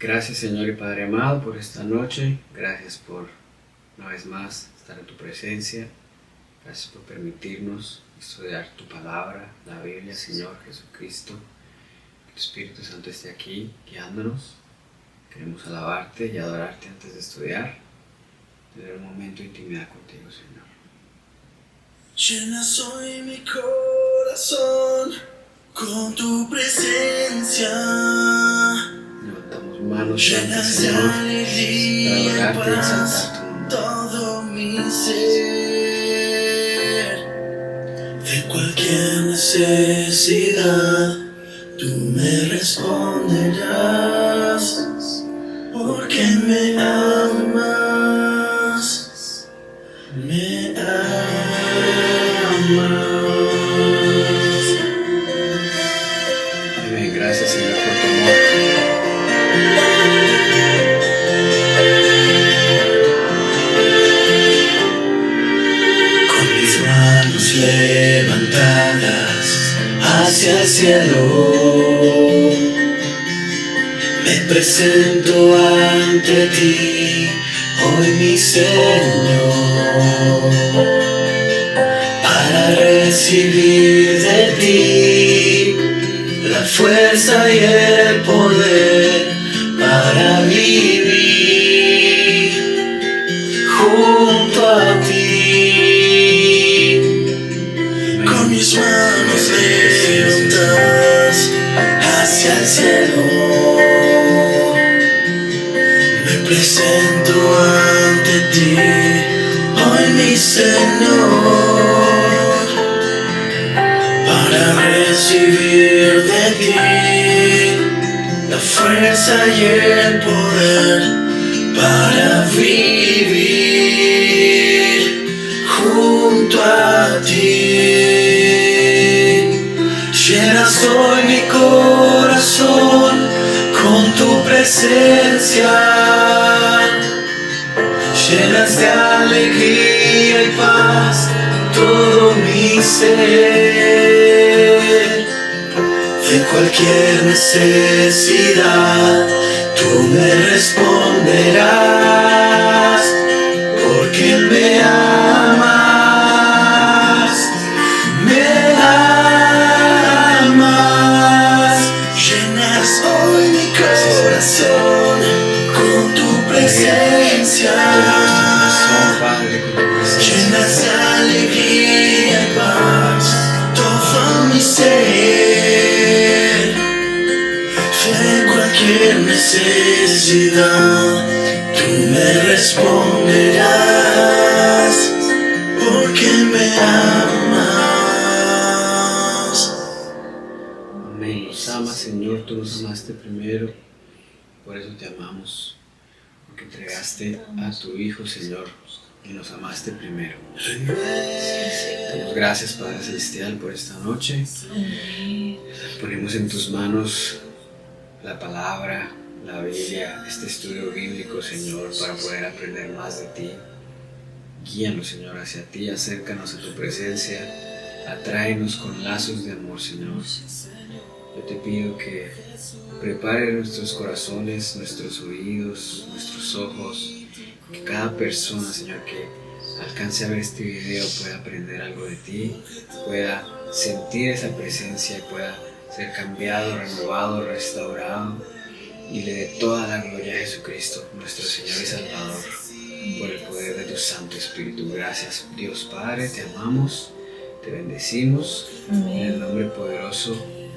Gracias, Señor y Padre amado, por esta noche. Gracias por una vez más estar en tu presencia. Gracias por permitirnos estudiar tu palabra, la Biblia, Señor Jesucristo. Que tu Espíritu Santo esté aquí guiándonos. Queremos alabarte y adorarte antes de estudiar. Tener un momento de intimidad contigo, Señor. Llena hoy mi corazón con tu presencia. Levantamos manos santas, Señor, para adorarte y exaltar tu nombre. Todo mi ser, de cualquier necesidad, tú me responderás, porque me amas, me amas. Amén. Gracias, Señor, por tu amor. Levantadas hacia el cielo, me presento ante ti, hoy mi Señor, para recibir de ti la fuerza y el poder para vivir junto a ti. Mis manos levantadas hacia el cielo, me presento ante ti, hoy mi Señor, para recibir de ti la fuerza y el poder para vivir junto a ti. Llenas hoy mi corazón con tu presencia, llenas de alegría y paz todo mi ser. De cualquier necesidad tú me responderás, porque me amas. Con tu presencia, llenas de alegría y paz todo mi ser. De cualquier necesidad tú me responderás, porque me amas. Amén. Nos amas, Señor, tú nos amaste primero. Por eso te amamos, porque entregaste a tu Hijo, Señor, y nos amaste primero. Damos gracias, Padre Celestial, por esta noche. Ponemos en tus manos la palabra, la Biblia, este estudio bíblico, Señor, para poder aprender más de ti. Guíanos, Señor, hacia ti, acércanos a tu presencia, atráenos con lazos de amor, Señor. Yo te pido que prepare nuestros corazones, nuestros oídos, nuestros ojos, que cada persona, Señor, que alcance a ver este video pueda aprender algo de ti, pueda sentir esa presencia y pueda ser cambiado, renovado, restaurado, y le dé toda la gloria a Jesucristo, nuestro Señor y Salvador, por el poder de tu Santo Espíritu. Gracias, Dios Padre, te amamos, te bendecimos. Amén. En el nombre poderoso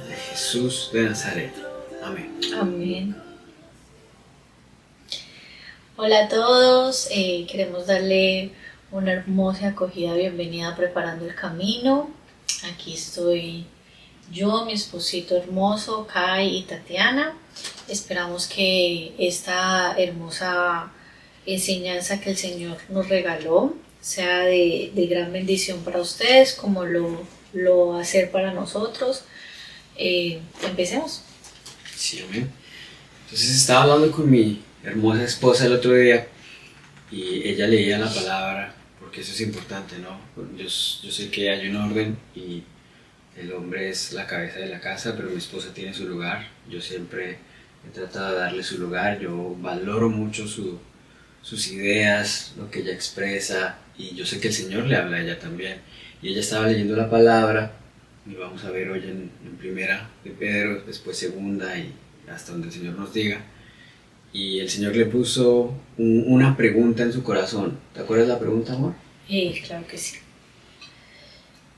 de Jesús de Nazaret. Amén. Amén. Hola a todos, queremos darle una hermosa acogida, bienvenida a Preparando el Camino. Aquí estoy yo, mi esposito hermoso, Kai y Tatiana. Esperamos que esta hermosa enseñanza que el Señor nos regaló sea de gran bendición para ustedes, como lo va a hacer para nosotros. Empecemos. Sí, amén. Entonces estaba hablando con mi hermosa esposa el otro día y ella leía la palabra, porque eso es importante, ¿no? Yo sé que hay un orden y el hombre es la cabeza de la casa, pero mi esposa tiene su lugar. Yo siempre he tratado de darle su lugar, yo valoro mucho sus ideas, lo que ella expresa, y yo sé que el Señor le habla a ella también. Y ella estaba leyendo la palabra, y vamos a ver hoy en primera de Pedro, después segunda, y hasta donde el Señor nos diga. Y el Señor le puso una pregunta en su corazón. ¿Te acuerdas la pregunta, amor? Claro que sí.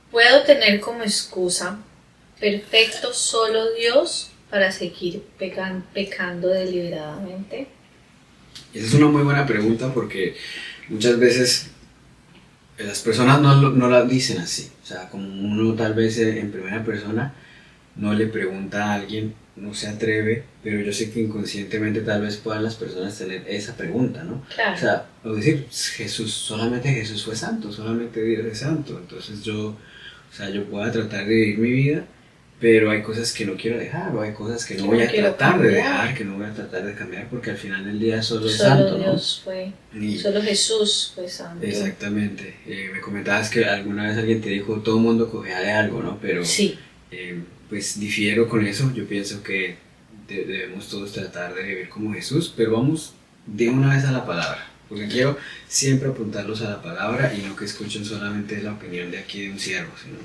¿Puedo tener como excusa perfecto solo Dios para seguir pecando deliberadamente? Esa es una muy buena pregunta porque muchas veces las personas no la dicen así. O sea, como uno tal vez en primera persona no le pregunta a alguien, no se atreve, pero yo sé que inconscientemente tal vez puedan las personas tener esa pregunta, ¿no? Claro. O sea, o decir, solamente Jesús fue santo, solamente Dios es santo, entonces yo puedo tratar de vivir mi vida, pero hay cosas que no quiero dejar, o hay cosas que no voy a tratar de dejar, que no voy a tratar de cambiar, porque al final del día solo es santo, ¿no? Solo Jesús fue santo. Exactamente. Me comentabas que alguna vez alguien te dijo, todo el mundo cogea de algo, ¿no? Pero sí. Pues difiero con eso, yo pienso que debemos todos tratar de vivir como Jesús, pero vamos de una vez a la palabra, porque quiero siempre apuntarlos a la palabra y no que escuchen solamente la opinión de aquí de un siervo, sino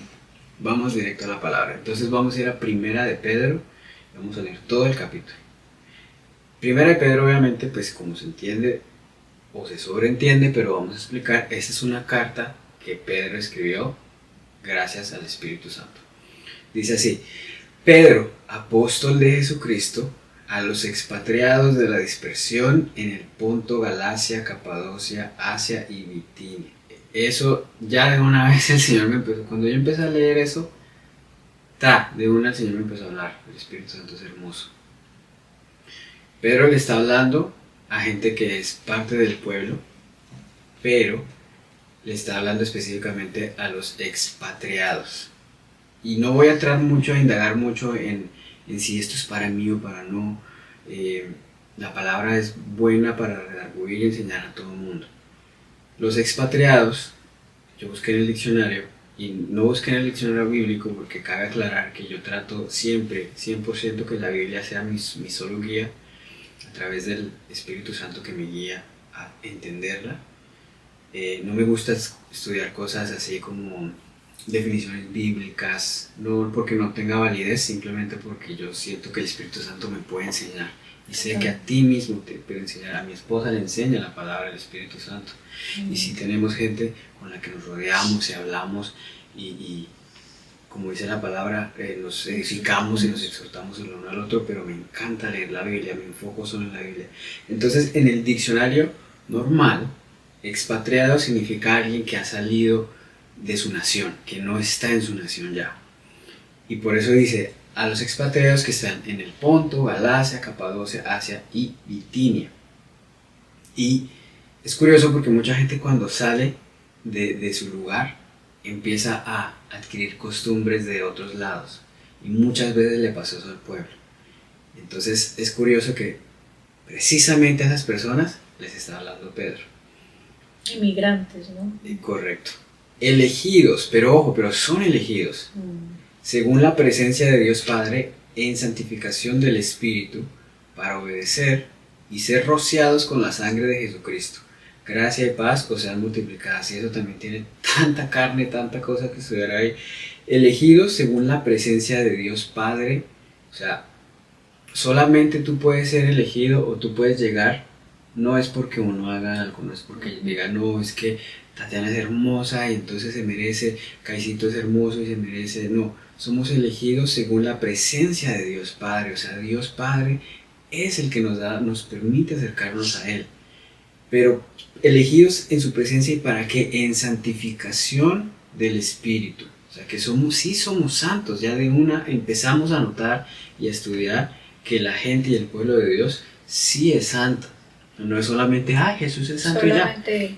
vamos directo a la palabra. Entonces vamos a ir a Primera de Pedro, vamos a leer todo el capítulo. Primera de Pedro, obviamente, pues como se entiende o se sobreentiende, pero vamos a explicar, esta es una carta que Pedro escribió gracias al Espíritu Santo. Dice así: Pedro, apóstol de Jesucristo, a los expatriados de la dispersión en el Ponto, Galacia, Capadocia, Asia y Bitinia. Eso ya de una vez el Señor me empezó, cuando yo empecé a leer eso, de una el Señor me empezó a hablar, el Espíritu Santo es hermoso. Pedro le está hablando a gente que es parte del pueblo, pero le está hablando específicamente a los expatriados. Y no voy a entrar mucho, a indagar mucho en si esto es para mí o para no. La palabra es buena para redarguir y enseñar a todo el mundo. Los expatriados, yo busqué en el diccionario, y no busqué en el diccionario bíblico porque cabe aclarar que yo trato siempre, 100% que la Biblia sea mi solo guía, a través del Espíritu Santo que me guía a entenderla. No me gusta estudiar cosas así como definiciones bíblicas, no porque no tenga validez, simplemente porque yo siento que el Espíritu Santo me puede enseñar, y sé que a ti mismo te puede enseñar. A mi esposa le enseña la palabra del Espíritu Santo, y si tenemos gente con la que nos rodeamos y hablamos y como dice la palabra, nos edificamos y nos exhortamos el uno al otro, pero me encanta leer la Biblia, me enfoco solo en la Biblia. Entonces, en el diccionario normal, expatriado significa alguien que ha salido de su nación, que no está en su nación ya. Y por eso dice, a los expatriados que están en el Ponto, Galacia, Capadocia, Asia y Bitinia. Y es curioso porque mucha gente cuando sale de su lugar empieza a adquirir costumbres de otros lados. Y muchas veces le pasó eso al pueblo. Entonces es curioso que precisamente a esas personas les está hablando Pedro. Inmigrantes, ¿no? Correcto. Elegidos, pero ojo, pero son elegidos, según la presencia de Dios Padre, en santificación del Espíritu, para obedecer y ser rociados con la sangre de Jesucristo. Gracia y paz os sean multiplicadas. Y eso también tiene tanta carne, tanta cosa que estudiar ahí. Elegidos según la presencia de Dios Padre. O sea, solamente tú puedes ser elegido o tú puedes llegar. No es porque uno haga algo, no es porque diga, no, es que Tatiana es hermosa y entonces se merece, Caicito es hermoso y se merece. No, somos elegidos según la presencia de Dios Padre. O sea, Dios Padre es el que nos permite acercarnos a Él. Pero elegidos en su presencia, ¿y para qué? En santificación del Espíritu. O sea, que sí somos santos. Ya de una empezamos a notar y a estudiar que la gente y el pueblo de Dios sí es santo. No es solamente, Jesús es santo solamente, ya.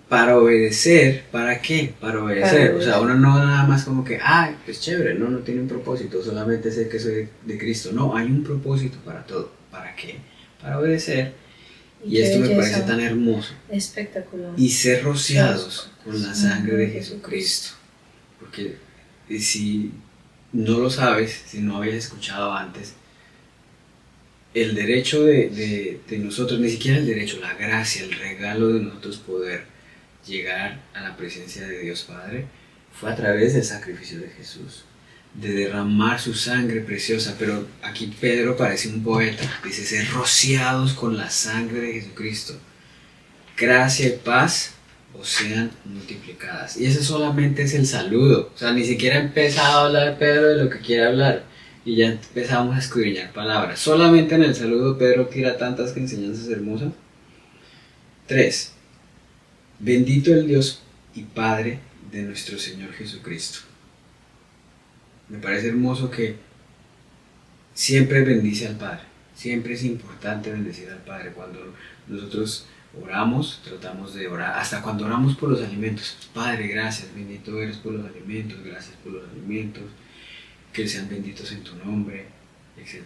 Para obedecer, ¿para qué? Para obedecer. O sea, uno no nada más como que, pues chévere, no tiene un propósito, solamente sé que soy de Cristo. No, hay un propósito para todo. ¿Para qué? Para obedecer. Y esto me parece tan hermoso. Espectacular. Y ser rociados con la sangre de Jesucristo. Porque si no lo sabes, si no habías escuchado antes, el derecho de nosotros, ni siquiera el derecho, la gracia, el regalo de nosotros poder llegar a la presencia de Dios Padre, fue a través del sacrificio de Jesús, de derramar su sangre preciosa. Pero aquí Pedro parece un poeta, dice: ser rociados con la sangre de Jesucristo, gracia y paz os sean multiplicadas. Y ese solamente es el saludo, o sea, ni siquiera ha empezado a hablar Pedro de lo que quiere hablar, y ya empezamos a escudriñar palabras. Solamente en el saludo Pedro tira tantas enseñanzas hermosas. 3. Bendito el Dios y Padre de nuestro Señor Jesucristo. Me parece hermoso que siempre bendice al Padre. Siempre es importante bendecir al Padre. Cuando nosotros oramos, tratamos de orar, hasta cuando oramos por los alimentos. Padre, gracias, bendito eres por los alimentos, gracias por los alimentos, que sean benditos en tu nombre, etc.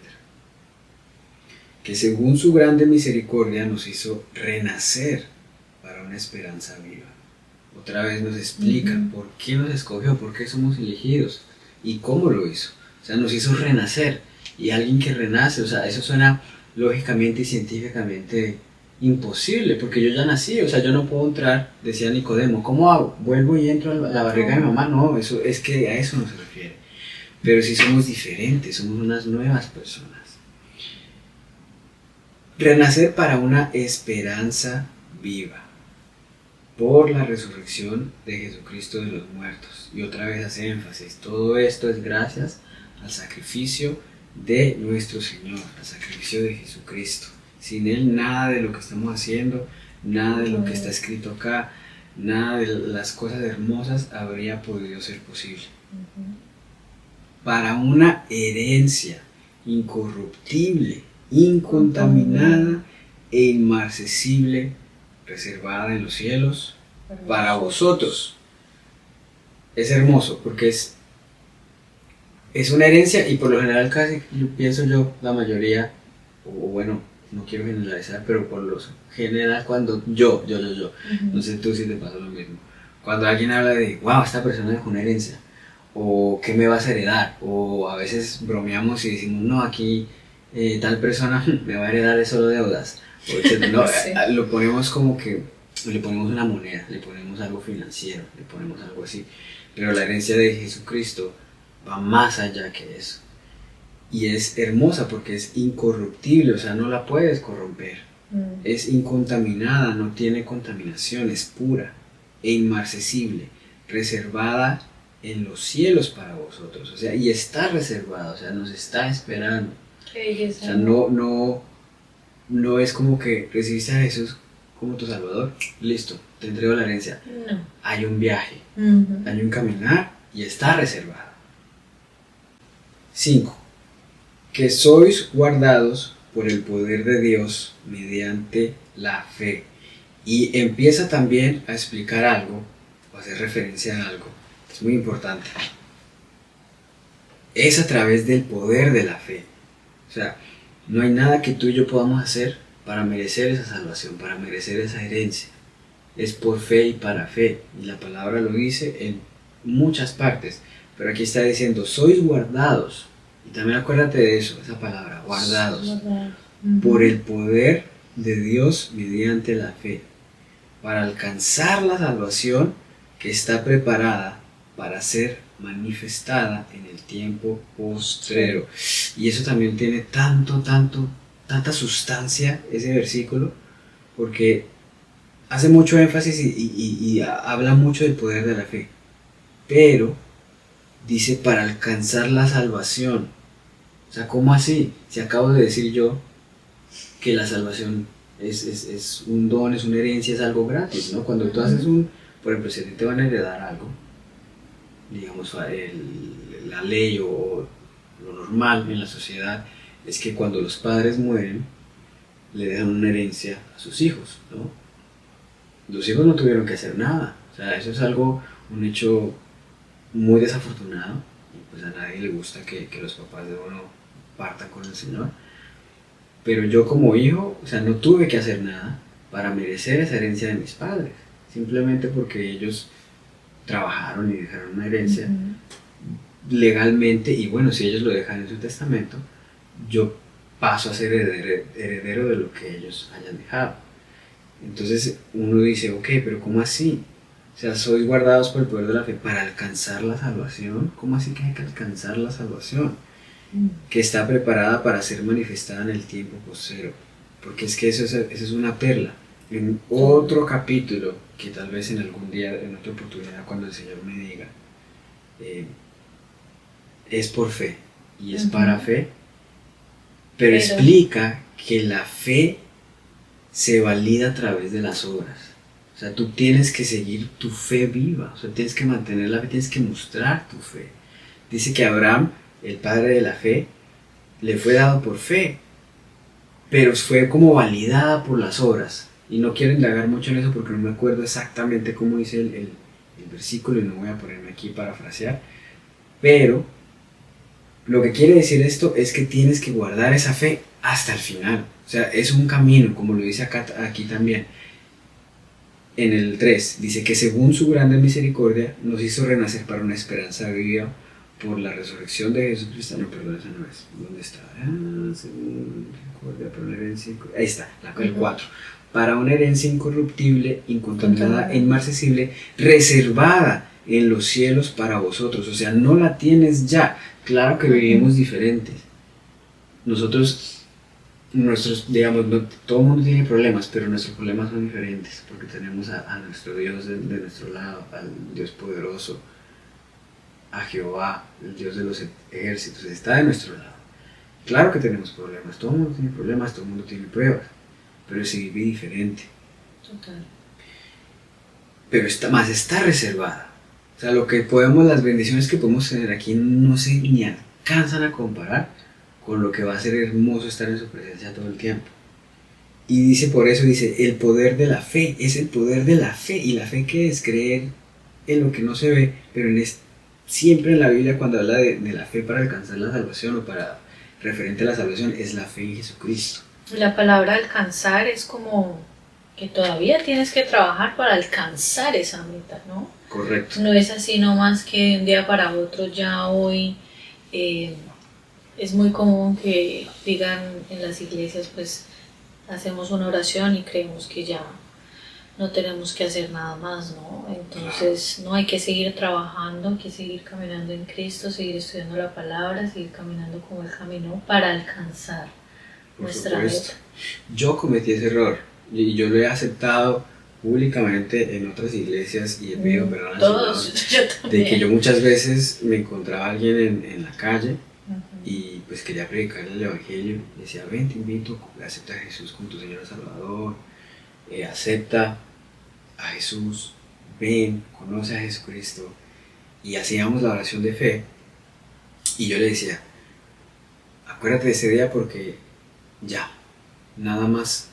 Que según su grande misericordia nos hizo renacer para una esperanza viva. Otra vez nos explica por qué nos escogió, por qué somos elegidos y cómo lo hizo. O sea, nos hizo renacer. Y alguien que renace, o sea, eso suena lógicamente y científicamente imposible, porque yo ya nací, o sea, yo no puedo entrar, decía Nicodemo, ¿cómo hago? ¿Vuelvo y entro a la barriga de mi mamá? No, eso es que a eso no se refiere. Pero sí somos diferentes, somos unas nuevas personas. Renacer para una esperanza viva, por la resurrección de Jesucristo de los muertos. Y otra vez hace énfasis, todo esto es gracias al sacrificio de nuestro Señor, al sacrificio de Jesucristo. Sin Él nada de lo que estamos haciendo, nada de lo que está escrito acá, nada de las cosas hermosas habría podido ser posible. Para una herencia incorruptible, incontaminada e inmarcesible, reservada en los cielos para vosotros. Es hermoso porque es una herencia, y por lo general casi, la mayoría, o bueno, no quiero generalizar, pero por lo general cuando yo, no sé tú si te pasa lo mismo, cuando alguien habla de, wow, esta persona dejó una herencia, o ¿qué me vas a heredar? O a veces bromeamos y decimos, no, aquí tal persona me va a heredar solo deudas. No, sí. Lo ponemos como que le ponemos una moneda, le ponemos algo financiero, le ponemos algo así. Pero la herencia de Jesucristo va más allá que eso. Y es hermosa porque es incorruptible, o sea, no la puedes corromper. Es incontaminada, no tiene contaminación, es pura e inmarcesible, reservada en los cielos para vosotros. O sea, y está reservada, o sea, nos está esperando. Qué belleza. O sea, no es como que recibiste a Jesús como tu Salvador, listo, te entrego la herencia. No. Hay un viaje, hay un caminar y está reservado. 5. Que sois guardados por el poder de Dios mediante la fe. Y empieza también a explicar algo, o a hacer referencia a algo. Es muy importante. Es a través del poder de la fe. O sea, no hay nada que tú y yo podamos hacer para merecer esa salvación, para merecer esa herencia. Es por fe y para fe. Y la palabra lo dice en muchas partes. Pero aquí está diciendo, sois guardados. Y también acuérdate de eso, esa palabra, guardados. Por el poder de Dios mediante la fe. Para alcanzar la salvación que está preparada para ser manifestada en el tiempo postrero. Y eso también tiene tanta sustancia ese versículo, porque hace mucho énfasis y habla mucho del poder de la fe, pero dice para alcanzar la salvación. O sea, ¿cómo así? Si acabo de decir yo que la salvación es un don, es una herencia, es algo gratis, ¿no? Cuando tú haces por ejemplo, si a ti te van a heredar algo, digamos, la ley o lo normal en la sociedad es que cuando los padres mueren, le dejan una herencia a sus hijos, ¿no? Los hijos no tuvieron que hacer nada, o sea, eso es un hecho muy desafortunado, y pues a nadie le gusta que los papás de uno partan con el Señor. Pero yo como hijo, o sea, no tuve que hacer nada para merecer esa herencia de mis padres, simplemente porque ellos trabajaron y dejaron una herencia legalmente, y bueno, si ellos lo dejan en su testamento, yo paso a ser heredero de lo que ellos hayan dejado. Entonces uno dice, ok, pero ¿cómo así? O sea, sois guardados por el poder de la fe para alcanzar la salvación. ¿Cómo así que hay que alcanzar la salvación? Que está preparada para ser manifestada en el tiempo postrero. Porque es que eso es una perla. En otro capítulo, que tal vez en algún día, en otra oportunidad, cuando el Señor me diga, es por fe y es para fe, pero explica que la fe se valida a través de las obras. O sea, tú tienes que seguir tu fe viva, o sea, tienes que mantener la fe, tienes que mostrar tu fe. Dice que Abraham, el padre de la fe, le fue dado por fe, pero fue como validada por las obras. Y no quiero indagar mucho en eso porque no me acuerdo exactamente cómo dice el versículo y no voy a ponerme aquí para parafrasear, pero lo que quiere decir esto es que tienes que guardar esa fe hasta el final. O sea, es un camino, como lo dice aquí también. En el 3 dice que según su grande misericordia nos hizo renacer para una esperanza viva por la resurrección de Jesucristo. No, perdón, esa no es. ¿Dónde está? Según misericordia, para una herencia ahí está, el 4. Para una herencia incorruptible, incontaminada e inmarcesible, reservada en los cielos para vosotros. O sea, no la tienes ya. Claro que vivimos diferentes. Nosotros, digamos, todo el mundo tiene problemas, pero nuestros problemas son diferentes, porque tenemos a nuestro Dios de nuestro lado, al Dios poderoso, a Jehová, el Dios de los ejércitos, está de nuestro lado. Claro que tenemos problemas, todo el mundo tiene problemas, todo el mundo tiene pruebas, pero se vive diferente. Total. Pero está reservada. O sea, las bendiciones que podemos tener aquí no se ni alcanzan a comparar con lo que va a ser hermoso estar en su presencia todo el tiempo. Y dice, por eso dice, el poder de la fe, es el poder de la fe. ¿Y la fe qué es? Creer en lo que no se ve, pero siempre en la Biblia cuando habla de la fe para alcanzar la salvación o para referente a la salvación, es la fe en Jesucristo. La palabra alcanzar es como que todavía tienes que trabajar para alcanzar esa meta, ¿no? Correcto. No es así nomás que de un día para otro ya hoy. Es muy común que digan en las iglesias, pues hacemos una oración y creemos que ya no tenemos que hacer nada más, ¿no? Entonces no hay que seguir trabajando, hay que seguir caminando en Cristo, seguir estudiando la palabra, seguir caminando como Él caminó para alcanzar nuestra meta. Yo cometí ese error y yo lo he aceptado públicamente en otras iglesias y he pedido perdón al Señor de que yo muchas veces me encontraba a alguien en la calle y pues quería predicarle el evangelio, decía, ven, te invito, acepta a Jesús como tu Señor y Salvador, acepta a Jesús, ven, conoce a Jesucristo, y hacíamos la oración de fe y yo le decía, acuérdate de ese día porque ya, nada más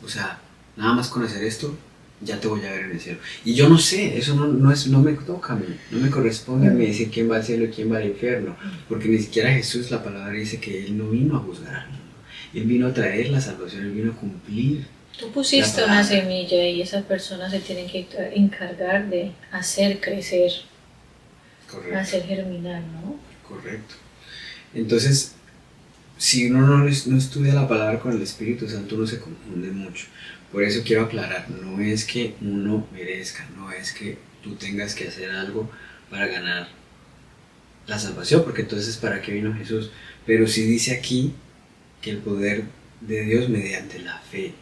conocer esto, ya te voy a ver en el cielo. Y yo no sé, eso no me toca a mí, no me corresponde a mí decir quién va al cielo y quién va al infierno, porque ni siquiera Jesús, la palabra dice que Él no vino a juzgar al mundo, Él vino a traer la salvación, Él vino a cumplir. Tú pusiste una semilla y esa persona se tiene que encargar de hacer crecer, hacer germinar, ¿no? Correcto. Entonces, si uno no estudia la palabra con el Espíritu Santo, uno se confunde mucho. Por eso quiero aclarar, no es que uno merezca, no es que tú tengas que hacer algo para ganar la salvación, porque entonces ¿para qué vino Jesús? Pero sí dice aquí que el poder de Dios mediante la fe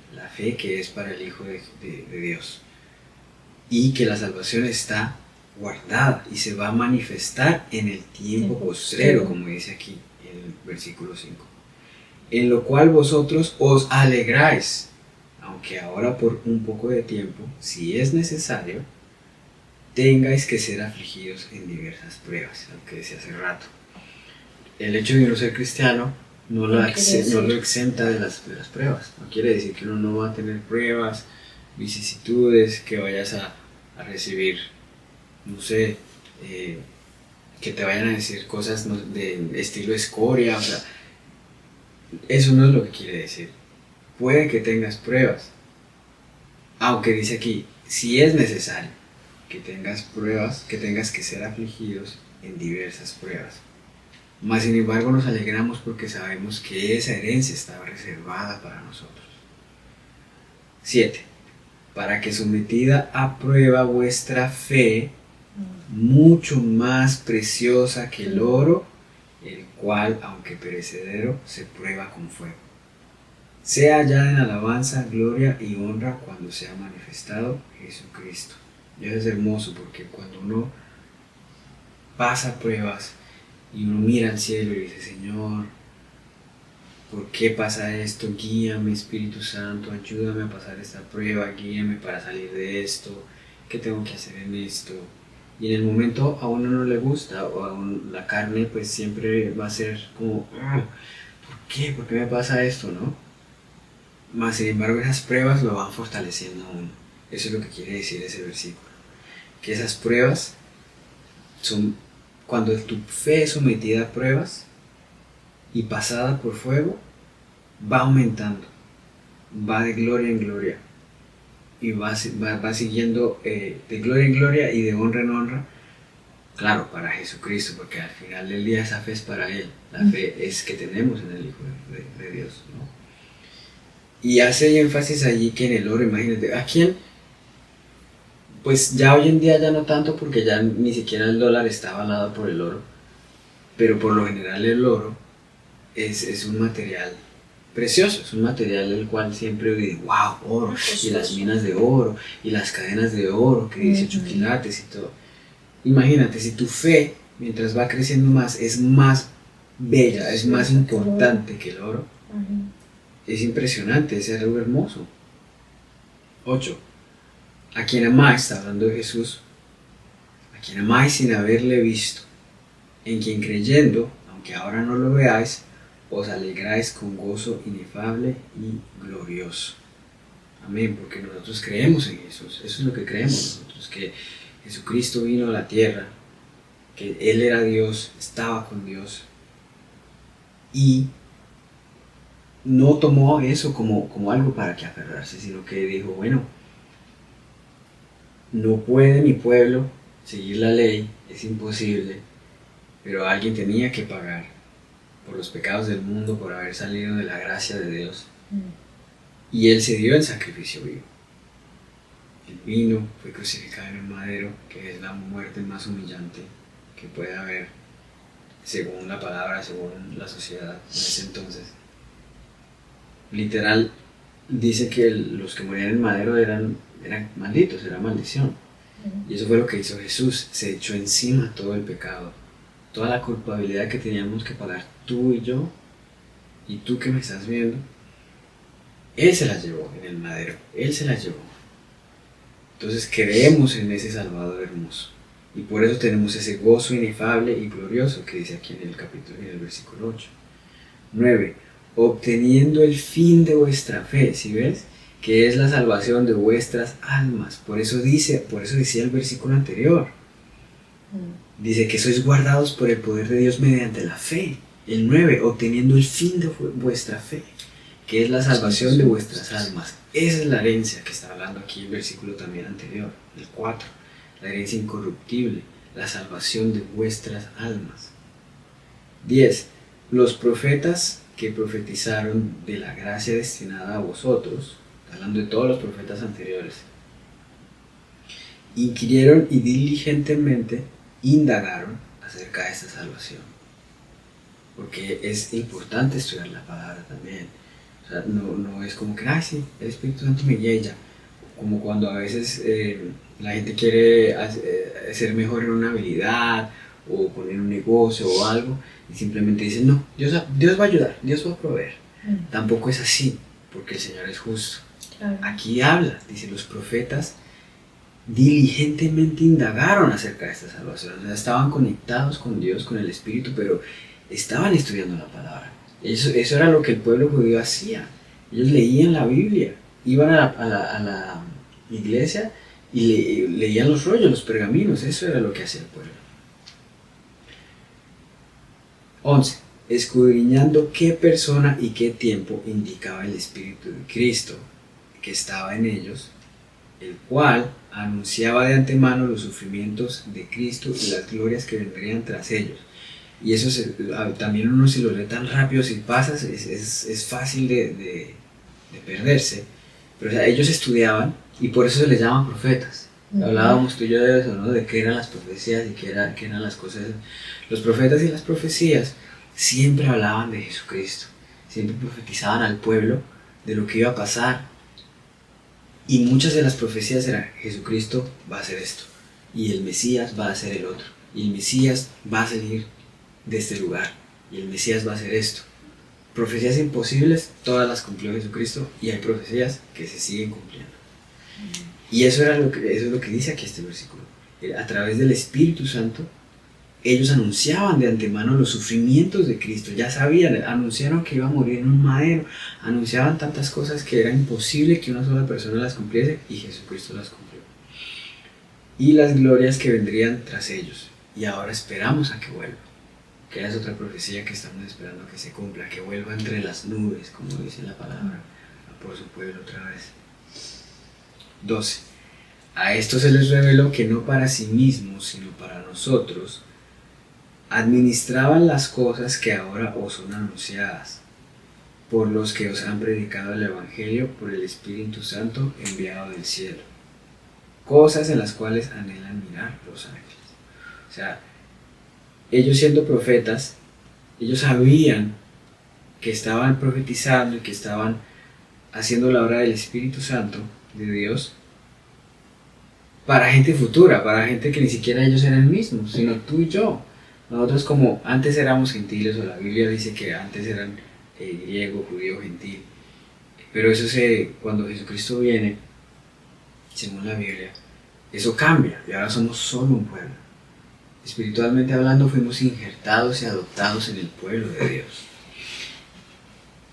que es para el Hijo de Dios, y que la salvación está guardada y se va a manifestar en el tiempo postrero, como dice aquí en el versículo 5, en lo cual vosotros os alegráis, aunque ahora por un poco de tiempo, si es necesario, tengáis que ser afligidos en diversas pruebas, aunque decía hace rato. El hecho de no ser cristiano no lo exenta de las pruebas. No quiere decir que uno no va a tener pruebas, vicisitudes, que vayas a recibir, no sé, que te vayan a decir cosas de estilo escoria, o sea, eso no es lo que quiere decir. Puede que tengas pruebas, aunque dice aquí, si es necesario que tengas pruebas, que tengas que ser afligidos en diversas pruebas. Mas sin embargo nos alegramos porque sabemos que esa herencia estaba reservada para nosotros. 7. Para que sometida a prueba vuestra fe, mucho más preciosa que el oro, el cual, aunque perecedero, se prueba con fuego, sea hallada en alabanza, gloria y honra cuando sea manifestado Jesucristo. Y eso es hermoso porque cuando uno pasa pruebas y uno mira al cielo y dice, Señor, ¿por qué pasa esto? Guíame, Espíritu Santo, ayúdame a pasar esta prueba, guíame para salir de esto, ¿qué tengo que hacer en esto? Y en el momento a uno no le gusta, o a la carne pues siempre va a ser como, ¿por qué? ¿Por qué me pasa esto? ¿No? Mas sin embargo esas pruebas lo van fortaleciendo a uno. Eso es lo que quiere decir ese versículo. Que esas pruebas son, cuando tu fe es sometida a pruebas y pasada por fuego, va aumentando, va de gloria en gloria y va siguiendo de gloria en gloria y de honra en honra, claro, para Jesucristo, porque al final del día esa fe es para Él, la fe es que tenemos en el Hijo de Dios, ¿no? Y hace énfasis allí que en el oro, imagínate, ¿a quién? Pues ya hoy en día ya no tanto porque ya ni siquiera el dólar está avalado por el oro, pero por lo general el oro es un material precioso, es un material del cual siempre digo, wow, oro, y las minas de oro, y las cadenas de oro, que 18 quilates y todo. Imagínate, si tu fe, mientras va creciendo más, es más bella, es más importante que el oro, es impresionante, es algo hermoso. 8. A quien amáis, está hablando de Jesús, a quien amáis sin haberle visto, en quien creyendo, aunque ahora no lo veáis, os alegráis con gozo inefable y glorioso. Amén, porque nosotros creemos en Jesús, eso es lo que creemos nosotros, que Jesucristo vino a la tierra, que Él era Dios, estaba con Dios, y no tomó eso como algo para que aferrarse, sino que dijo, bueno, no puede mi pueblo seguir la ley, es imposible, pero alguien tenía que pagar por los pecados del mundo, por haber salido de la gracia de Dios. Y Él se dio en sacrificio vivo. Él vino, fue crucificado en un madero, que es la muerte más humillante que puede haber, según la palabra, según la sociedad en ese entonces. Literal, dice que los que morían en madero eran malditos, era maldición. Y eso fue lo que hizo Jesús, se echó encima todo el pecado, toda la culpabilidad que teníamos que pagar tú y yo, y tú que me estás viendo. Él se las llevó en el madero, Él se las llevó. Entonces creemos en ese Salvador hermoso, y por eso tenemos ese gozo inefable y glorioso que dice aquí en el capítulo, en el versículo 8. 9. Obteniendo el fin de vuestra fe, ¿sí ves? Que es la salvación de vuestras almas. Por eso decía el versículo anterior. Dice que sois guardados por el poder de Dios mediante la fe. El 9, obteniendo el fin de vuestra fe, que es la salvación de vuestras almas. Esa es la herencia que está hablando aquí el versículo también anterior. El 4, la herencia incorruptible, la salvación de vuestras almas. 10, los profetas que profetizaron de la gracia destinada a vosotros, hablando de todos los profetas anteriores, inquirieron y diligentemente indagaron acerca de esta salvación, porque es importante estudiar la palabra también. O sea, no es como que, sí, el Espíritu Santo me guía y ya, como cuando a veces la gente quiere ser mejor en una habilidad o poner un negocio o algo y simplemente dicen, no, Dios va a ayudar, Dios va a proveer. Tampoco es así, porque el Señor es justo. Claro. Aquí habla, dice, los profetas diligentemente indagaron acerca de esta salvación. O sea, estaban conectados con Dios, con el Espíritu, pero estaban estudiando la palabra. Eso era lo que el pueblo judío hacía. Ellos leían la Biblia, iban a la iglesia y leían los rollos, los pergaminos. Eso era lo que hacía el pueblo. 11. Escudriñando qué persona y qué tiempo indicaba el Espíritu de Cristo que estaba en ellos, el cual anunciaba de antemano los sufrimientos de Cristo y las glorias que vendrían tras ellos. Y eso también uno si lo lee tan rápido, si pasas, es fácil de perderse. Pero o sea, ellos estudiaban y por eso se les llaman profetas. Hablábamos tú y yo de eso, ¿no? De qué eran las profecías y qué eran las cosas. Los profetas y las profecías siempre hablaban de Jesucristo, siempre profetizaban al pueblo de lo que iba a pasar. Y muchas de las profecías eran: Jesucristo va a hacer esto, y el Mesías va a hacer el otro, y el Mesías va a salir de este lugar, y el Mesías va a hacer esto. Profecías imposibles, todas las cumplió Jesucristo, y hay profecías que se siguen cumpliendo. Y eso es lo que dice aquí este versículo. A través del Espíritu Santo, ellos anunciaban de antemano los sufrimientos de Cristo. Ya sabían, anunciaron que iba a morir en un madero, anunciaban tantas cosas que era imposible que una sola persona las cumpliese, y Jesucristo las cumplió. Y las glorias que vendrían tras ellos. Y ahora esperamos a que vuelva. Que es otra profecía que estamos esperando a que se cumpla, que vuelva entre las nubes, como dice la palabra, a por su pueblo otra vez. 12. A esto se les reveló que no para sí mismos, sino para nosotros, administraban las cosas que ahora os son anunciadas, por los que os han predicado el Evangelio por el Espíritu Santo enviado del cielo, cosas en las cuales anhelan mirar los ángeles. O sea, ellos siendo profetas, ellos sabían que estaban profetizando y que estaban haciendo la obra del Espíritu Santo de Dios para gente futura, para gente que ni siquiera ellos eran mismos, sino tú y yo. Nosotros, como antes éramos gentiles, o la Biblia dice que antes eran griego, judío, gentil, pero eso cuando Jesucristo viene, según la Biblia, eso cambia y ahora somos solo un pueblo. Espiritualmente hablando, fuimos injertados y adoptados en el pueblo de Dios.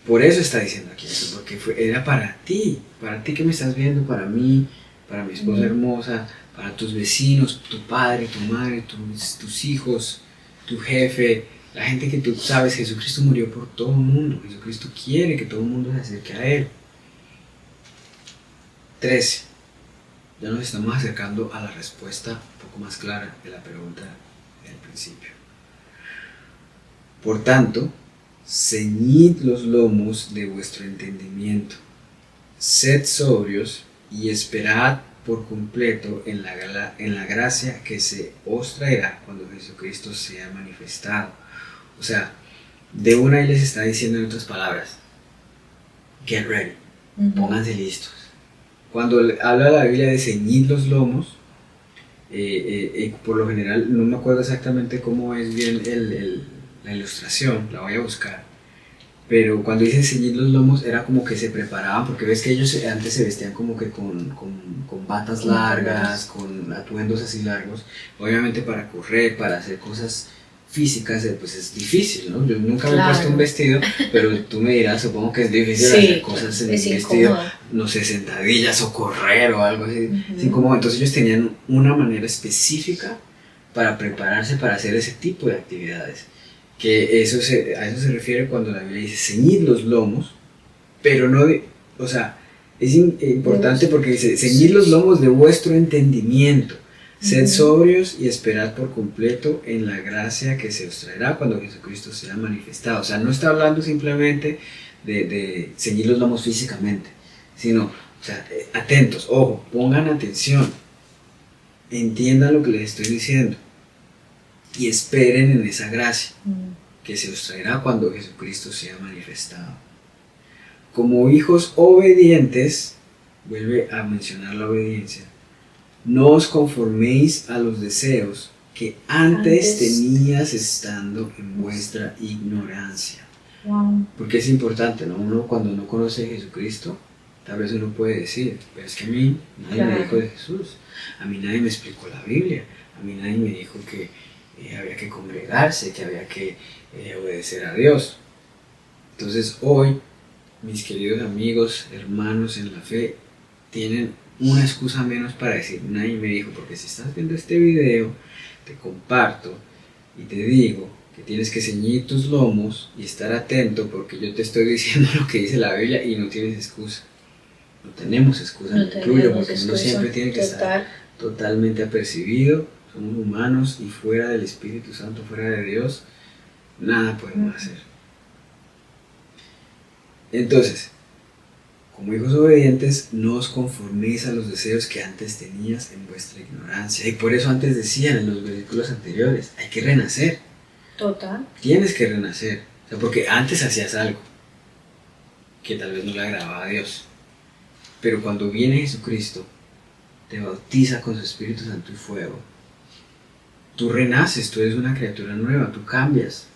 Por eso está diciendo aquí esto, porque era para ti que me estás viendo, para mí, para mi esposa hermosa, para tus vecinos, tu padre, tu madre, tus hijos, tu jefe, la gente que tú sabes. Jesucristo murió por todo el mundo. Jesucristo quiere que todo el mundo se acerque a Él. 13. Ya nos estamos acercando a la respuesta un poco más clara de la pregunta del principio. Por tanto, ceñid los lomos de vuestro entendimiento, sed sobrios y esperad por completo en la gracia que se os traerá cuando Jesucristo sea manifestado. O sea, de una Él les está diciendo en otras palabras: get ready, pónganse listos. Cuando habla la Biblia de ceñid los lomos, por lo general, no me acuerdo exactamente cómo es bien la ilustración, la voy a buscar. Pero cuando dicen ceñir los lomos era como que se preparaban, porque ves que ellos antes se vestían como que con batas largas, con atuendos así largos, obviamente para correr, para hacer cosas físicas, pues es difícil, ¿no? Yo nunca me he puesto un vestido, pero tú me dirás, supongo que es difícil hacer cosas en el vestido, no sé, sentadillas o correr o algo así, es incómodo. Entonces ellos tenían una manera específica para prepararse para hacer ese tipo de actividades. Que a eso se refiere cuando la Biblia dice ceñid los lomos, pero no o sea, es importante porque dice ceñid los lomos de vuestro entendimiento, sed sobrios y esperad por completo en la gracia que se os traerá cuando Jesucristo sea manifestado. O sea, no está hablando simplemente de ceñir los lomos físicamente, sino, o sea, atentos, ojo, pongan atención, entiendan lo que les estoy diciendo. Y esperen en esa gracia que se os traerá cuando Jesucristo sea manifestado. Como hijos obedientes, vuelve a mencionar la obediencia, no os conforméis a los deseos que antes tenías estando en vuestra ignorancia. Porque es importante, ¿no? Uno cuando no conoce a Jesucristo, tal vez uno puede decir, pero es que a mí nadie me dijo de Jesús, a mí nadie me explicó la Biblia, a mí nadie me dijo que había que congregarse, que había que obedecer a Dios. Entonces hoy, mis queridos amigos, hermanos en la fe, tienen una excusa menos para decir, nadie me dijo, porque si estás viendo este video, te comparto y te digo que tienes que ceñir tus lomos y estar atento, porque yo te estoy diciendo lo que dice la Biblia y no tienes excusa. No tenemos excusa, me incluyo, porque uno siempre tiene que estar totalmente apercibido. Somos humanos y fuera del Espíritu Santo, fuera de Dios, nada podemos hacer. Entonces, como hijos obedientes, no os conforméis a los deseos que antes tenías en vuestra ignorancia. Y por eso antes decían en los versículos anteriores, hay que renacer. Total. Tienes que renacer. O sea, porque antes hacías algo que tal vez no le agradaba a Dios. Pero cuando viene Jesucristo, te bautiza con su Espíritu Santo y fuego. Tú renaces, tú eres una criatura nueva, tú cambias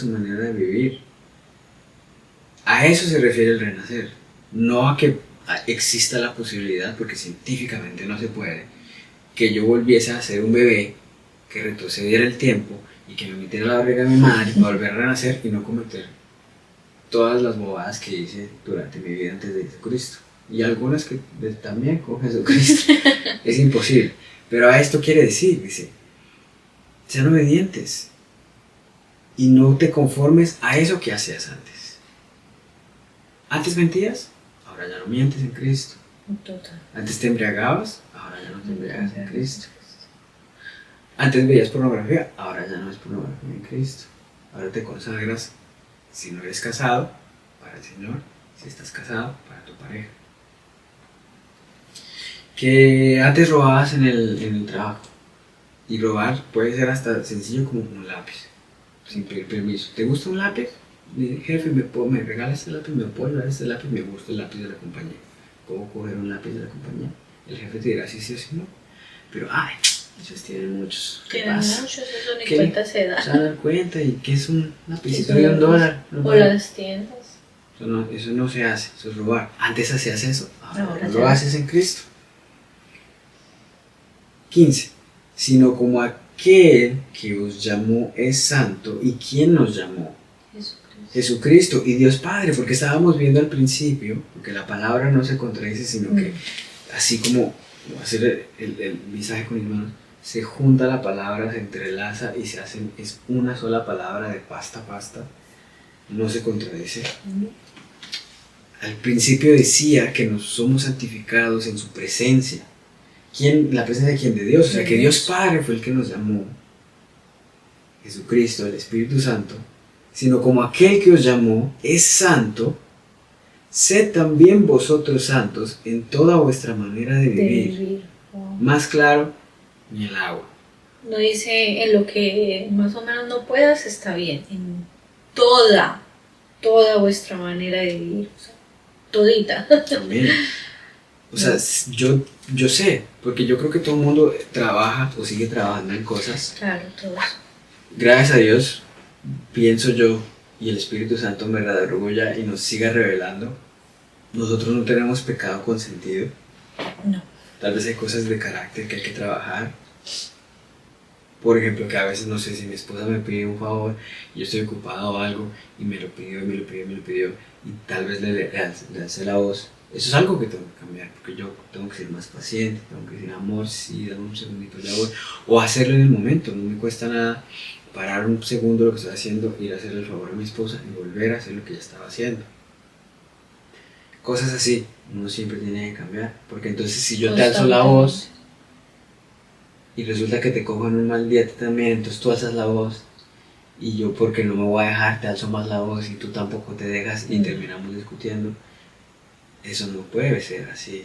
tu manera de vivir. A eso se refiere el renacer. No a que exista la posibilidad, porque científicamente no se puede, que yo volviese a ser un bebé, que retrocediera el tiempo y que me metiera a la barriga de mi madre para volver a renacer y no cometer todas las bobadas que hice durante mi vida antes de Jesucristo. Y algunas que también con Jesucristo. Es imposible. Pero a esto quiere decir, dice, sean obedientes y no te conformes a eso que hacías antes. Antes mentías, ahora ya no mientes en Cristo. Total. Antes te embriagabas, ahora ya no te embriagas en Cristo. Antes veías pornografía, ahora ya no es pornografía en Cristo. Ahora te consagras, si no eres casado, para el Señor, si estás casado, para tu pareja. Que antes robabas en el trabajo, y robar puede ser hasta sencillo como un lápiz, sin pedir permiso. ¿Te gusta un lápiz? Jefe, ¿me regalas este lápiz? ¿Me puedo llevar este lápiz? Me gusta el lápiz de la compañía. ¿Puedo coger un lápiz de la compañía? El jefe te dirá sí, sí o sí no. Pero, ay, ellos tienen muchos. Tienen muchos, eso ni ¿Qué? cuenta se da. Se van a dar cuenta. ¿Y qué es un lapicito Es de un $1? O las tiendas. Eso no se hace, eso es robar. Antes hacías eso, ahora ya lo haces en Cristo. 15. Sino como aquel que os llamó es santo. ¿Y quién nos llamó? Jesucristo y Dios Padre, porque estábamos viendo al principio, porque la palabra no se contradice, sino que así como hacer el mensaje con mis manos, se junta la palabra, se entrelaza y se hacen, es una sola palabra de pasta a pasta, no se contradice. Al principio decía que nos somos santificados en su presencia. ¿Quién? La presencia de quién? De Dios. O sea, que Dios Padre fue el que nos llamó. Jesucristo, el Espíritu Santo. Sino como aquel que os llamó es santo, sed también vosotros santos en toda vuestra manera de vivir. Wow. Más claro, ni el agua. No dice en lo que más o menos no puedas, está bien. En toda vuestra manera de vivir. O sea, todita. También. O sea, yo sé, porque yo creo que todo el mundo trabaja o sigue trabajando en cosas. Claro, todos. Gracias a Dios, pienso yo, y el Espíritu Santo me redarguya y nos siga revelando. Nosotros no tenemos pecado consentido. No. Tal vez hay cosas de carácter que hay que trabajar. Por ejemplo, que a veces, no sé, si mi esposa me pide un favor, yo estoy ocupado o algo, y me lo pidió, y tal vez le alcé la voz. Eso es algo que tengo que cambiar, porque yo tengo que ser más paciente, tengo que decir, amor, sí, dame un segundito, ya voy. O hacerlo en el momento, no me cuesta nada parar un segundo lo que estoy haciendo, ir a hacerle el favor a mi esposa y volver a hacer lo que ya estaba haciendo. Cosas así, uno siempre tiene que cambiar, porque entonces si yo te alzo la voz y resulta que te cojo en un mal día también, entonces tú alzas la voz y yo, porque no me voy a dejar, te alzo más la voz y tú tampoco te dejas y terminamos discutiendo. Eso no puede ser así.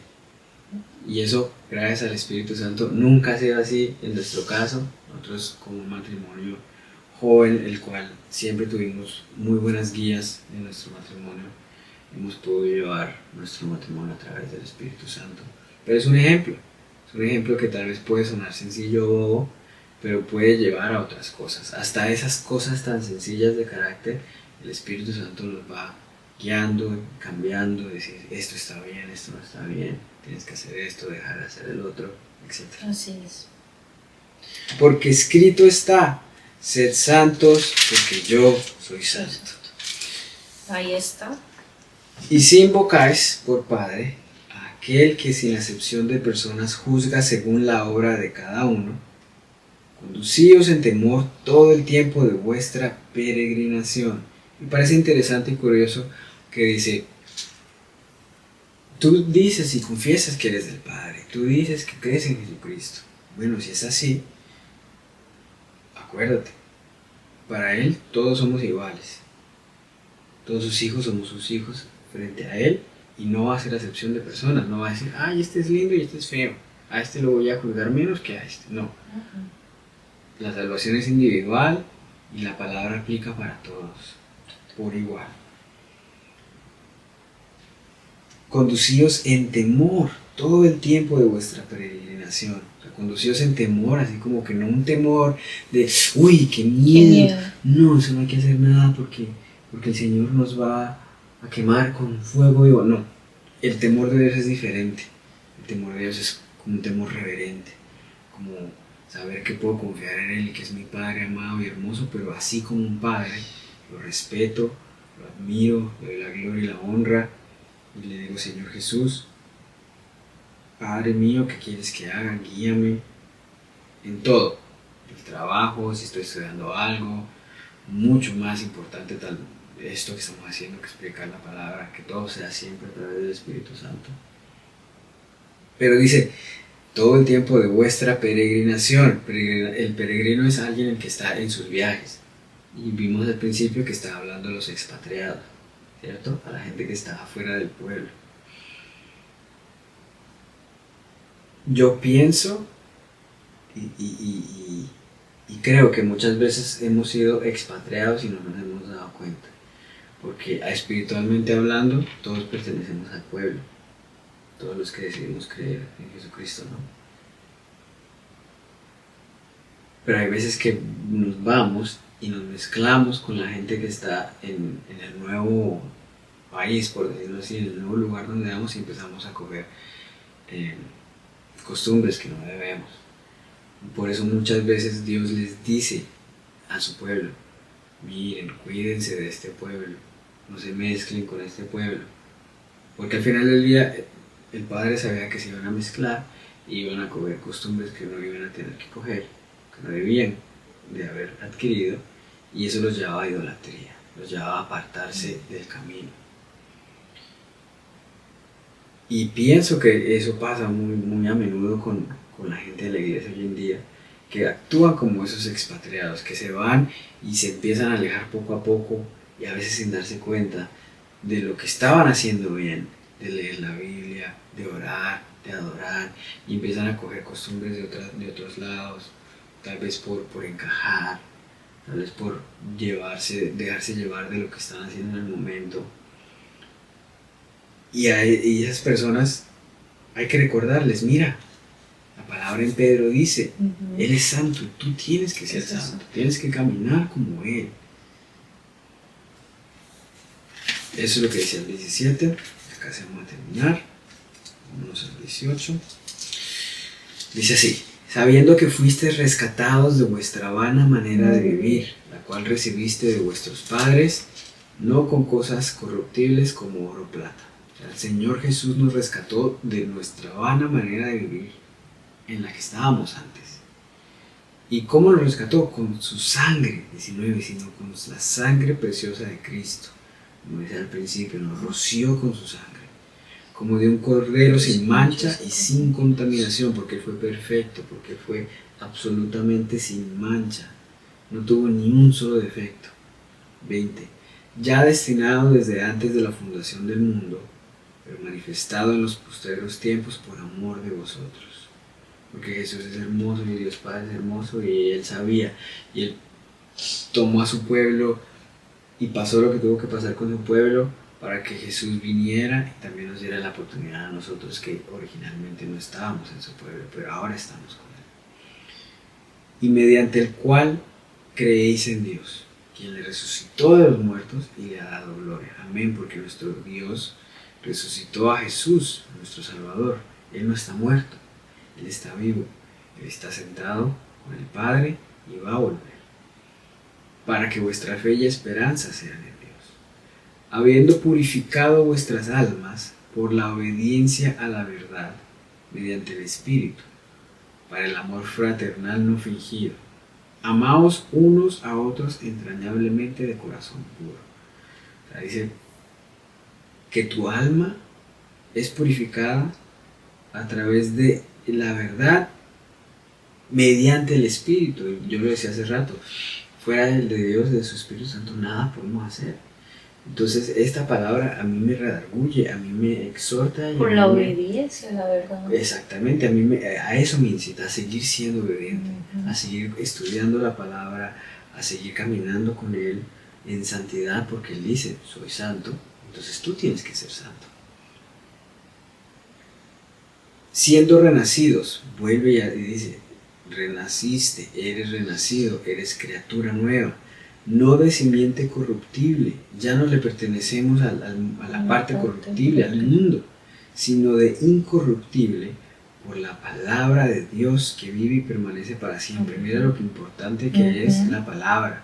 Y eso, gracias al Espíritu Santo, nunca ha sido así en nuestro caso. Nosotros, como un matrimonio joven, el cual siempre tuvimos muy buenas guías en nuestro matrimonio, hemos podido llevar nuestro matrimonio a través del Espíritu Santo. Pero es un ejemplo que tal vez puede sonar sencillo o bobo, pero puede llevar a otras cosas. Hasta esas cosas tan sencillas de carácter, el Espíritu Santo nos va guiando, cambiando, decir esto está bien, esto no está bien, tienes que hacer esto, dejar de hacer el otro, etc. Así es. Porque escrito está, sed santos porque yo soy santo. Ahí está. Y si invocáis por Padre a aquel que sin acepción de personas juzga según la obra de cada uno, conducíos en temor todo el tiempo de vuestra peregrinación. Me parece interesante y curioso que dice, tú dices y confiesas que eres del Padre, tú dices que crees en Jesucristo. Bueno, si es así, acuérdate, para Él todos somos iguales. Todos sus hijos somos sus hijos frente a Él y no va a hacer acepción de personas. No va a decir, ay, este es lindo y este es feo. A este lo voy a juzgar menos que a este. No. La salvación es individual y la palabra aplica para todos, por igual. Conducíos en temor todo el tiempo de vuestra peregrinación. O sea, conducíos en temor, así como que no un temor de, uy, qué miedo. No, eso no hay que hacer nada porque el Señor nos va a quemar con fuego. No, el temor de Dios es diferente. El temor de Dios es como un temor reverente, como saber que puedo confiar en Él y que es mi Padre amado y hermoso, pero así como un Padre, lo respeto, lo admiro, le doy la gloria y la honra y le digo, Señor Jesús, Padre mío, ¿qué quieres que haga? Guíame en todo, el trabajo, si estoy estudiando algo, mucho más importante tal esto que estamos haciendo que explicar la palabra, que todo sea siempre a través del Espíritu Santo. Pero dice, todo el tiempo de vuestra peregrinación. El peregrino es alguien el que está en sus viajes. Y vimos al principio que estaba hablando de los expatriados, ¿cierto? A la gente que está afuera del pueblo. Yo pienso y creo que muchas veces hemos sido expatriados y no nos hemos dado cuenta. Porque espiritualmente hablando, todos pertenecemos al pueblo. Todos los que decidimos creer en Jesucristo, ¿no? Pero hay veces que nos vamos y nos mezclamos con la gente que está en el nuevo país, por decirlo así, en el nuevo lugar donde vamos y empezamos a coger costumbres que no debemos. Por eso muchas veces Dios les dice a su pueblo, miren, cuídense de este pueblo, no se mezclen con este pueblo. Porque al final del día el Padre sabía que se iban a mezclar y iban a coger costumbres que no iban a tener que coger, que no debían de haber adquirido, y eso los llevaba a idolatría, los llevaba a apartarse del camino. Y pienso que eso pasa muy a menudo con la gente de la iglesia hoy en día, que actúan como esos expatriados, que se van y se empiezan a alejar poco a poco y a veces sin darse cuenta de lo que estaban haciendo bien, de leer la Biblia, de orar, de adorar, y empiezan a coger costumbres de otros lados, tal vez por encajar, tal vez por dejarse llevar de lo que están haciendo en el momento. Y esas personas hay que recordarles, mira, la palabra en Pedro dice, Él es santo, tú tienes que ser santo, tienes que caminar como Él. Eso es lo que dice el 17, acá se vamos a terminar, vámonos al 18. Dice así, sabiendo que fuisteis rescatados de vuestra vana manera de vivir, la cual recibiste de vuestros padres, no con cosas corruptibles como oro o plata. O sea, el Señor Jesús nos rescató de nuestra vana manera de vivir, en la que estábamos antes. ¿Y cómo nos rescató? Con su sangre, 19, sino con la sangre preciosa de Cristo. Como decía al principio, nos roció con su sangre, como de un cordero sin mancha y sin contaminación, porque Él fue perfecto, porque fue absolutamente sin mancha, no tuvo ni un solo defecto. 20. Ya destinado desde antes de la fundación del mundo, pero manifestado en los postreros tiempos por amor de vosotros. Porque Jesús es hermoso y Dios Padre es hermoso y Él sabía, y Él tomó a su pueblo y pasó lo que tuvo que pasar con su pueblo para que Jesús viniera y también nos diera la oportunidad a nosotros que originalmente no estábamos en su pueblo, pero ahora estamos con Él. Y mediante el cual creéis en Dios, quien le resucitó de los muertos y le ha dado gloria. Amén, porque nuestro Dios resucitó a Jesús, nuestro Salvador. Él no está muerto, Él está vivo, Él está sentado con el Padre y va a volver, para que vuestra fe y esperanza sean en Dios, habiendo purificado vuestras almas por la obediencia a la verdad, mediante el Espíritu, para el amor fraternal no fingido. Amaos unos a otros entrañablemente de corazón puro. O sea, dice que tu alma es purificada a través de la verdad mediante el Espíritu. Yo lo decía hace rato, fuera del de Dios, de su Espíritu Santo, nada podemos hacer. Entonces esta palabra a mí me redarguye, a mí me exhorta. Por la obediencia, la verdad. Exactamente, a eso me incita, a seguir siendo obediente, a seguir estudiando la palabra, a seguir caminando con Él en santidad, porque Él dice, soy santo, entonces tú tienes que ser santo. Siendo renacidos, vuelve y dice, renaciste, eres renacido, eres criatura nueva, no de simiente corruptible, ya no le pertenecemos a la parte corruptible, al mundo, sino de incorruptible, por la palabra de Dios que vive y permanece para siempre. Mira lo que importante que es la palabra.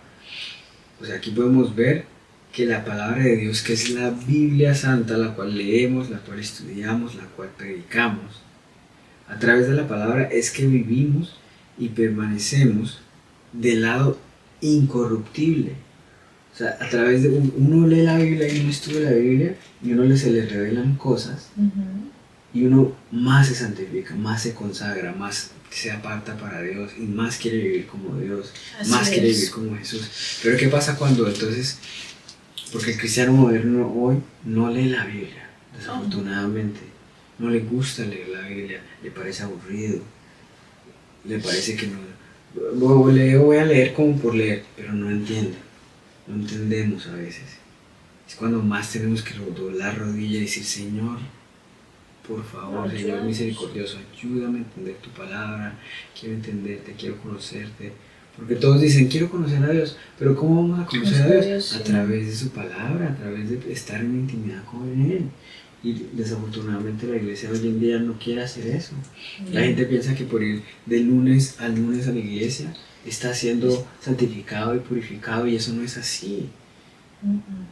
O sea, aquí podemos ver que la palabra de Dios, que es la Biblia Santa, la cual leemos, la cual estudiamos, la cual predicamos, a través de la palabra es que vivimos y permanecemos del lado incorruptible. O sea, a través de uno lee la Biblia y uno estudia la Biblia y uno se le revelan cosas y uno más se santifica, más se consagra, más se aparta para Dios y más quiere vivir como Dios, más quiere vivir como Jesús. Pero ¿qué pasa cuando entonces, porque el cristiano moderno hoy no lee la Biblia, desafortunadamente, no le gusta leer la Biblia, le parece aburrido, le parece que no, voy a leer como por leer, pero no entiende, no entendemos a veces. Es cuando más tenemos que doblar rodilla y decir, Señor, por favor, Señor misericordioso, ayúdame a entender tu palabra, quiero entenderte, quiero conocerte. Porque todos dicen, quiero conocer a Dios, pero ¿cómo vamos a conocer a Dios? A través de su palabra, a través de estar en intimidad con Él. Y desafortunadamente la iglesia hoy en día no quiere hacer eso. La gente piensa que por ir de lunes a la iglesia está siendo santificado y purificado, y eso no es así.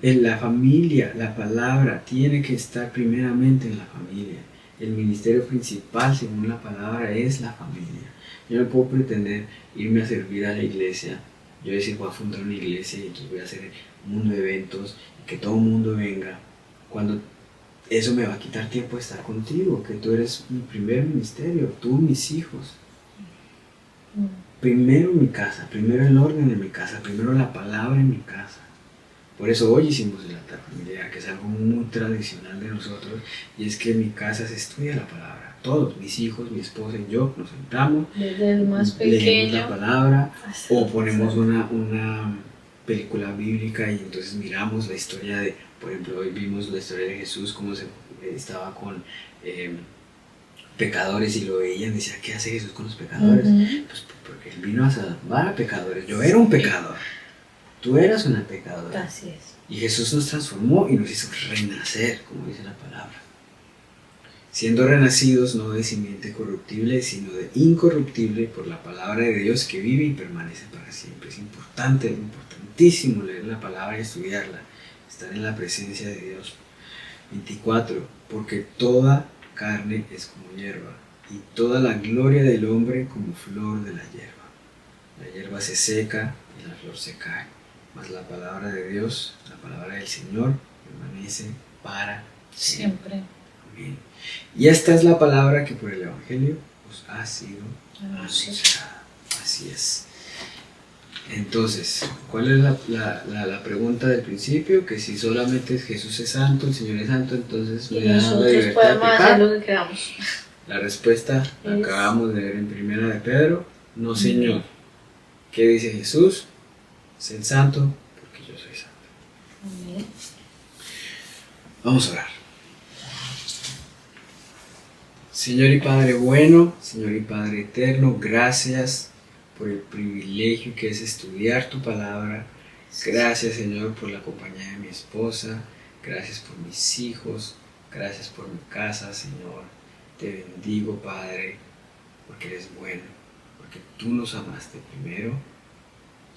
En la familia, la palabra tiene que estar primeramente en la familia. El ministerio principal, según la palabra, es la familia. Yo no puedo pretender irme a servir a la iglesia, yo decir voy a fundar una iglesia y entonces voy a hacer un mundo de eventos y que todo el mundo venga, cuando eso me va a quitar tiempo de estar contigo, que tú eres mi primer ministerio, tú, mis hijos. Primero mi casa, primero el orden en mi casa, primero la palabra en mi casa. Por eso hoy hicimos el altar familiar, que es algo muy tradicional de nosotros, y es que en mi casa se estudia la palabra. Todos, mis hijos, mi esposa y yo, nos sentamos, desde el más leemos pequeño la palabra, o ponemos una película bíblica y entonces miramos la historia de, por ejemplo, hoy vimos la historia de Jesús, cómo estaba con pecadores y lo veían, decía, ¿qué hace Jesús con los pecadores? Pues porque Él vino a salvar a pecadores. Yo era un pecador, tú eras una pecadora. Así es. Y Jesús nos transformó y nos hizo renacer, como dice la palabra. Siendo renacidos no de simiente corruptible, sino de incorruptible por la palabra de Dios que vive y permanece para siempre. Es importantísimo leer la palabra y estudiarla, estar en la presencia de Dios. 24. Porque toda carne es como hierba, y toda la gloria del hombre como flor de la hierba. La hierba se seca y la flor se cae, mas la palabra de Dios, la palabra del Señor, permanece para siempre. Amén. Y esta es la palabra que por el Evangelio os ha sido anunciada. Así es. Entonces, ¿cuál es la pregunta del principio? Que si solamente Jesús es santo, el Señor es santo, entonces y nosotros podemos hacer lo que queramos. La respuesta la acabamos de ver en Primera de Pedro. No, Señor. ¿Qué dice Jesús? Sé santo porque yo soy santo. Amén. Vamos a orar. Señor y Padre bueno, Señor y Padre eterno, gracias por el privilegio que es estudiar tu palabra. Gracias, Señor, por la compañía de mi esposa. Gracias por mis hijos. Gracias por mi casa, Señor. Te bendigo, Padre, porque eres bueno, porque tú nos amaste primero.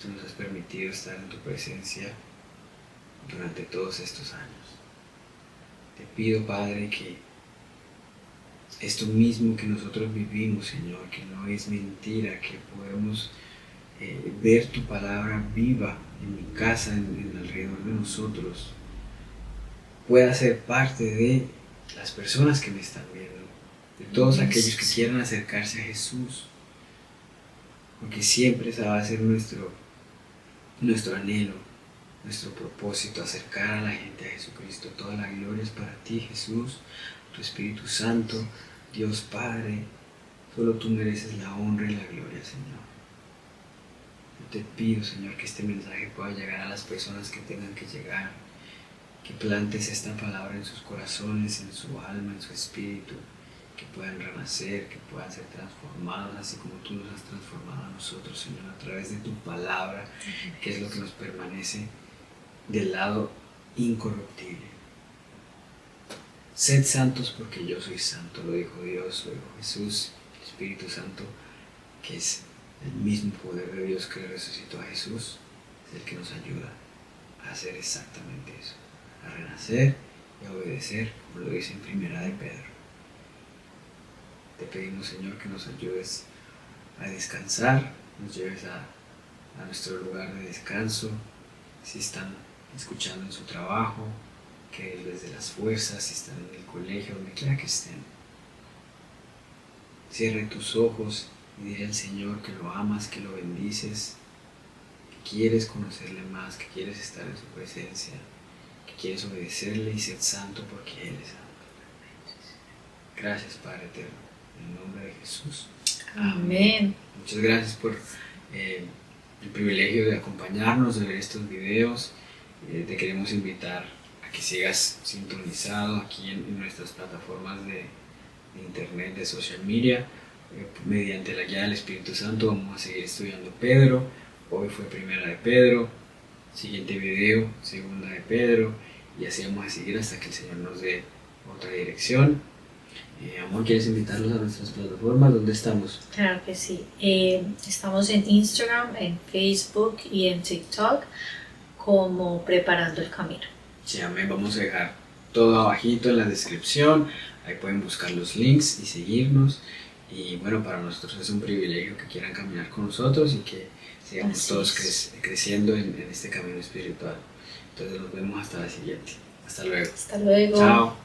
Tú nos has permitido estar en tu presencia durante todos estos años. Te pido, Padre, que esto mismo que nosotros vivimos, Señor, que no es mentira, que podemos ver tu palabra viva en mi casa, en alrededor de nosotros, pueda ser parte de las personas que me están viendo, de todos aquellos que quieran acercarse a Jesús, porque siempre esa va a ser nuestro anhelo, nuestro propósito, acercar a la gente a Jesucristo. Toda la gloria es para ti, Jesús, tu Espíritu Santo, Dios Padre. Solo tú mereces la honra y la gloria, Señor. Yo te pido, Señor, que este mensaje pueda llegar a las personas que tengan que llegar, que plantes esta palabra en sus corazones, en su alma, en su espíritu, que puedan renacer, que puedan ser transformados, así como tú nos has transformado a nosotros, Señor, a través de tu palabra, que es lo que nos permanece del lado incorruptible. Sed santos porque yo soy santo, lo dijo Dios, lo dijo Jesús, el Espíritu Santo, que es el mismo poder de Dios que resucitó a Jesús, es el que nos ayuda a hacer exactamente eso, a renacer y a obedecer, como lo dice en Primera de Pedro. Te pedimos, Señor, que nos ayudes a descansar, nos lleves a nuestro lugar de descanso, si están escuchando en su trabajo, que Él les dé las fuerzas, si están en el colegio, donde quiera que estén. Cierre tus ojos y dile al Señor que lo amas, que lo bendices, que quieres conocerle más, que quieres estar en su presencia, que quieres obedecerle y ser santo porque Él es santo. Gracias, Padre eterno, en el nombre de Jesús. Amén. Muchas gracias por el privilegio de acompañarnos, de ver estos videos. Te queremos invitar a que sigas sintonizado aquí en nuestras plataformas de internet, de social media. Mediante la guía del Espíritu Santo vamos a seguir estudiando Pedro. Hoy fue Primera de Pedro, siguiente video, Segunda de Pedro, y así vamos a seguir hasta que el Señor nos dé otra dirección. Amor, ¿quieres invitarlos a nuestras plataformas? ¿Dónde estamos? Claro que sí. Estamos en Instagram, en Facebook y en TikTok como Preparando el Camino. Sí, amén. Vamos a dejar todo abajito en la descripción. Ahí pueden buscar los links y seguirnos. Y bueno, para nosotros es un privilegio que quieran caminar con nosotros y que sigamos Así todos es. creciendo en este camino espiritual. Entonces nos vemos hasta la siguiente. Hasta luego. Hasta luego. Chao.